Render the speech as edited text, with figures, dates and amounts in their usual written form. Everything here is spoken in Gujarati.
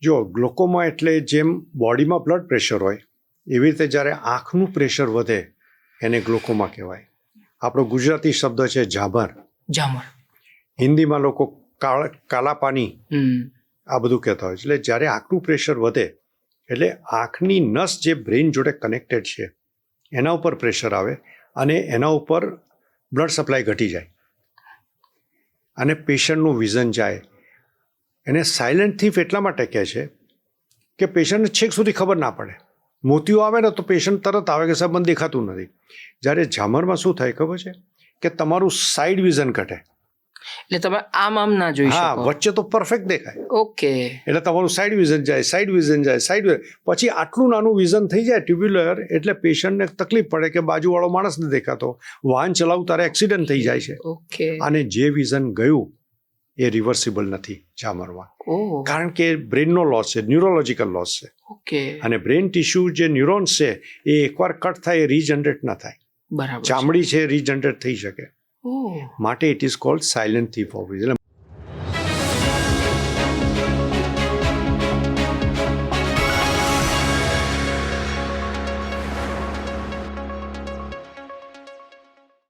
જો ગ્લુકોમા એટલે જેમ બોડીમાં બ્લડ પ્રેશર હોય એવી રીતે જ્યારે આંખનું પ્રેશર વધે એને ગ્લુકોમા કહેવાય. આપણો ગુજરાતી શબ્દ છે ઝામર. ઝામર. હિન્દીમાં લોકો કાલા પાની આ બધું કહેતા હોય છે. એટલે જ્યારે આંખનું પ્રેશર વધે એટલે આંખની નસ જે બ્રેઇન જોડે કનેક્ટેડ છે એના ઉપર પ્રેશર આવે અને એના ઉપર બ્લડ સપ્લાય ઘટી જાય અને પેશન્ટનું વિઝન જાય. એને સાયલેન્ટ થીફ એટલા માટે કહે છે કે પેશન્ટને છેક સુધી ખબર ના પડે. મોતિયો આવે ને તો પેશન્ટ તરત આવે કે સાહેબ મને દેખાતું નથી. જ્યારે ઝામરમાં શું થાય ખબર છે કે તમારું સાઈડ વિઝન ઘટે. એટલે તમે આમ ના જોઈ શકો. હા, વચ્ચે તો પરફેક્ટ દેખાય. ઓકે. એટલે તમારું સાઈડ વિઝન જાય. પછી આટલું નાનું વિઝન થઈ જાય ટ્યુબ્યુલર, એટલે પેશન્ટને તકલીફ પડે કે બાજુવાળો માણસ નથી દેખાતો. વાહન ચલાવવું તારે એક્સિડન્ટ થઈ જાય છે. ઓકે. અને જે વિઝન ગયું એ રિવર્સિબલ નથી ઝામરમાં, કારણ કે બ્રેનનો લોસ છે, ન્યુરોલોજીકલ લોસ છે. ઓકે. અને બ્રેન ટિશ્યુ જે ન્યુરોન્સ છે એ એકવાર કટ થાય એ રીજનરેટ ના થાય. બરાબર. ચામડી છે રીજનરેટ થઈ શકે. માટે it is called silent thief of vision.